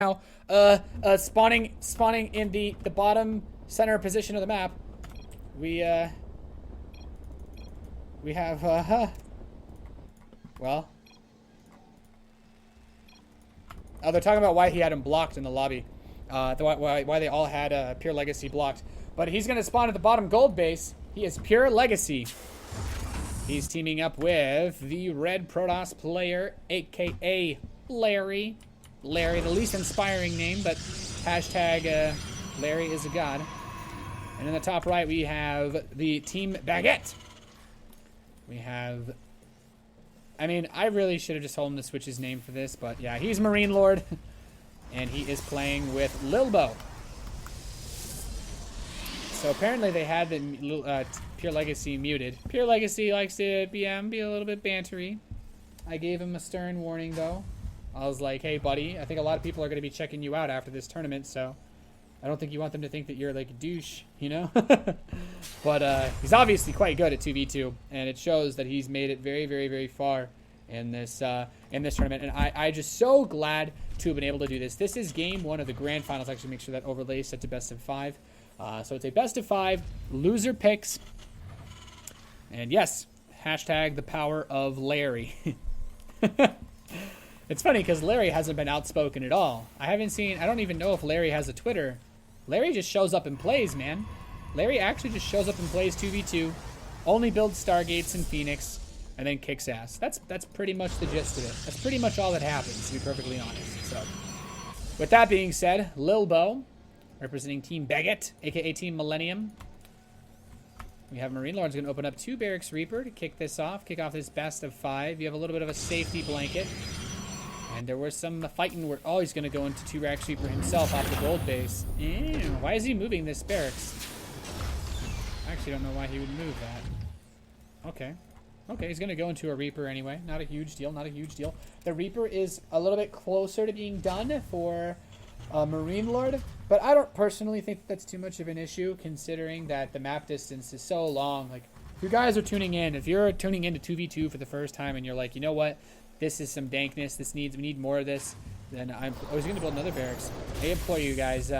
now, spawning in the bottom center position of the map. We have, well. Oh, they're talking about why he had him blocked in the lobby. Why they all had PureLegacy blocked. But he's going to spawn at the bottom gold base. He is PureLegacy. He's teaming up with the Red Protoss player, a.k.a. Larry. Larry, the least inspiring name, but hashtag Larry is a god. And in the top right, we have the Team Baguette. We have... I mean, I really should have just told him to switch his name for this, but yeah, he's MarineLorD. And he is playing with Lilbow. So apparently they had the PureLegacy muted. PureLegacy likes to be a little bit bantery. I gave him a stern warning, though. I was like, hey, buddy, I think a lot of people are going to be checking you out after this tournament, so I don't think you want them to think that you're like a douche, you know? But he's obviously quite good at 2v2, and it shows that he's made it very, very, very far in this tournament. And I'm just so glad to have been able to do this. This is game one of the grand finals. Actually, make sure that overlay is set to best of 5. So it's a best of 5, loser picks. And yes, hashtag the power of Larry. It's funny because Larry hasn't been outspoken at all. I don't even know if Larry has a Twitter. Larry just shows up and plays, man. Larry actually just shows up and plays 2v2, only builds Stargates and Phoenix, and then kicks ass. That's pretty much the gist of it. That's pretty much all that happens, to be perfectly honest. So, with that being said, Lilbow, representing Team Baguette, aka Team Millennium. We have MarineLorD's going to open up 2 Barracks Reaper to kick this off, kick off this best of 5. You have a little bit of a safety blanket. And there was some fighting where, oh, he's going to go into 2 Rack Sweeper himself off the gold base. Ew, why is he moving this barracks? I actually don't know why he would move that. Okay. Okay, he's going to go into a Reaper anyway. Not a huge deal, not a huge deal. The Reaper is a little bit closer to being done for MarineLorD, but I don't personally think that's too much of an issue, considering that the map distance is so long. Like, if you guys are tuning in, if you're tuning into 2v2 for the first time and you're like, you know what? This is some dankness. We need more of this. Then I was going to build another barracks. I implore you guys,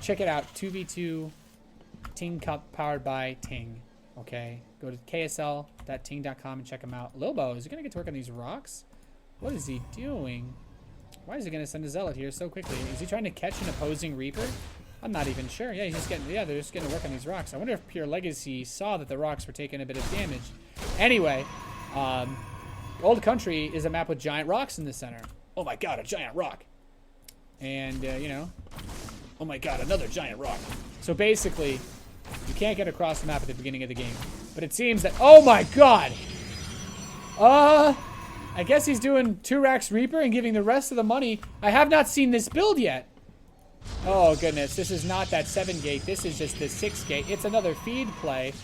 check it out. 2v2 Ting Cup powered by Ting. Okay, go to ksl.ting.com and check them out. Lilbow, is he going to get to work on these rocks? What is he doing? Why is he going to send a zealot here so quickly? Is he trying to catch an opposing Reaper? I'm not even sure. Yeah, they're just getting to work on these rocks. I wonder if PureLegacy saw that the rocks were taking a bit of damage. Anyway, Old Country is a map with giant rocks in the center. Oh my god, a giant rock. And, you know, oh my god, another giant rock. So basically, you can't get across the map at the beginning of the game. But it seems that, oh my god! I guess he's doing 2 Racks Reaper and giving the rest of the money. I have not seen this build yet. Oh goodness, this is not that 7 gate. This is just the 6 gate. It's another feed play.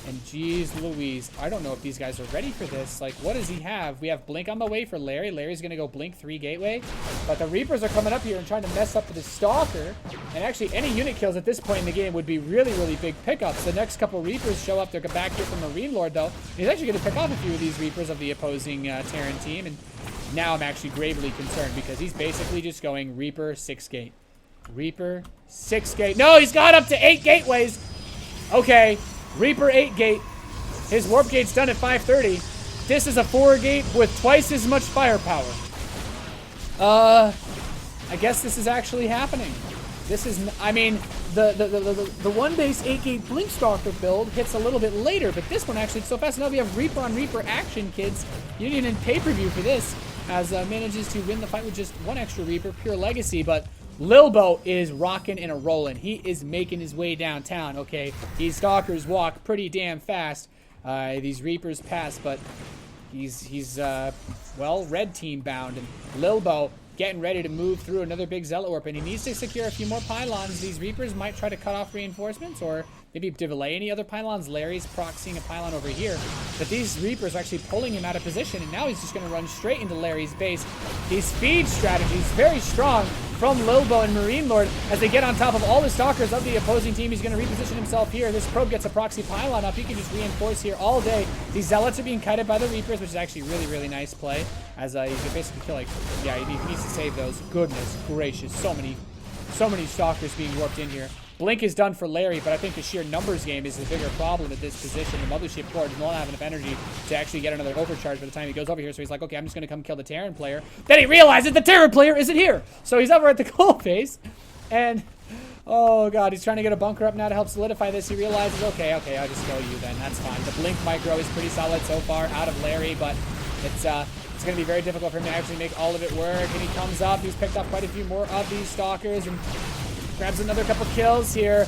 And geez Louise, I don't know if these guys are ready for this. Like, what does he have? We have Blink on the way for Larry. Larry's going to go Blink 3 gateway. But the Reapers are coming up here and trying to mess up with the Stalker. And actually, any unit kills at this point in the game would be really, really big pickups. The next couple Reapers show up. They're back here from MarineLorD, though. He's actually going to pick off a few of these Reapers of the opposing Terran team. And now I'm actually gravely concerned because he's basically just going Reaper 6 gate. Reaper 6 gate. No, he's got up to 8 gateways. Okay. Reaper 8 gate. His warp gate's done at 5:30. This is a 4 gate with twice as much firepower. I guess this is actually happening. This is, I mean, the 1 base 8 gate Blink Stalker build hits a little bit later, but this one actually, so fast. Now we have Reaper on Reaper action, kids. Union in pay-per-view for this, as manages to win the fight with just 1 extra Reaper, PureLegacy, but Lilbow is rocking and a rolling. He is making his way downtown. Okay, these Stalkers walk pretty damn fast. These Reapers pass, but he's well, red team bound. And Lilbow getting ready to move through another big Zealot Warp, and he needs to secure a few more pylons. These Reapers might try to cut off reinforcements or maybe delay any other pylons. Larry's proxying a pylon over here, but these Reapers are actually pulling him out of position, and now he's just going to run straight into Larry's base. His feed strategy is very strong. from Lilbow and MarineLorD as they get on top of all the stalkers of the opposing team. He's going to reposition himself here. This probe gets a proxy pylon up. He can just reinforce here all day. These zealots are being kited by the Reapers, which is actually really, really nice play. As you can basically kill, like, yeah, he needs to save those. Goodness gracious, so many stalkers being warped in here. Blink is done for Larry, but I think the sheer numbers game is the bigger problem at this position. The Mothership Core does not have enough energy to actually get another overcharge by the time he goes over here. So he's like, okay, I'm just going to come kill the Terran player. Then he realizes the Terran player isn't here. So he's over at the coal face. And, oh, God, he's trying to get a bunker up now to help solidify this. He realizes, okay, I'll just kill you then. That's fine. The Blink micro is pretty solid so far out of Larry, but it's going to be very difficult for him to actually make all of it work. And he comes up. He's picked up quite a few more of these stalkers and grabs another couple kills here.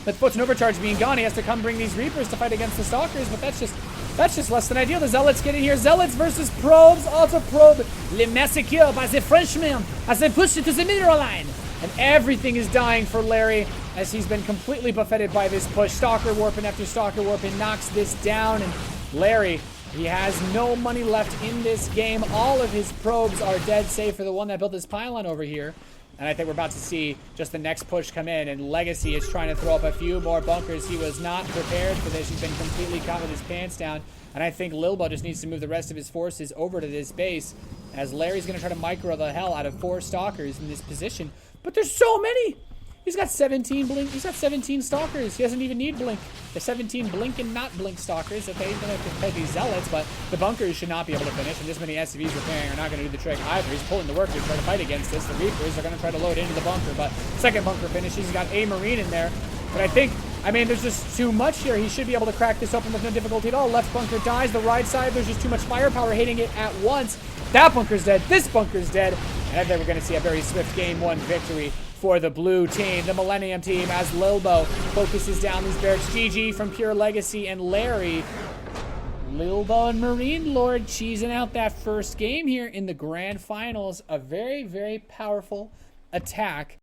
But puts an overcharge being gone. He has to come bring these Reapers to fight against the stalkers, but that's just less than ideal. The Zealots get in here. Zealots versus probes. Auto probe. Le massacre by the Frenchmen as they push it to the mineral line. And everything is dying for Larry as he's been completely buffeted by this push. Stalker warping after Stalker warping knocks this down. And Larry, he has no money left in this game. All of his probes are dead, save for the one that built this pylon over here. And I think we're about to see just the next push come in, and Legacy is trying to throw up a few more bunkers. He was not prepared for this. He's been completely caught with his pants down, and I think Lilbow just needs to move the rest of his forces over to this base, as Larry's going to try to micro the hell out of 4 stalkers in this position. But there's so many! He's got 17 blink. He's got 17 stalkers. He doesn't even need blink. There's 17 blink and not blink stalkers. Okay, he's gonna have to fight these zealots, but the bunkers should not be able to finish. And this many SCVs repairing are not gonna do the trick either. He's pulling the workers to try to fight against this. The Reapers are gonna try to load into the bunker, but second bunker finishes. He's got a Marine in there, but I mean, there's just too much here. He should be able to crack this open with no difficulty at all. Left bunker dies. The right side, there's just too much firepower hitting it at once. That bunker's dead. This bunker's dead. And I think we're gonna see a very swift game 1 victory for the blue team, the Millennium team, as Lilbow focuses down these barracks. GG from PureLegacy and Larry. Lilbow and MarineLorD cheesing out that first game here in the grand finals. A very, very powerful attack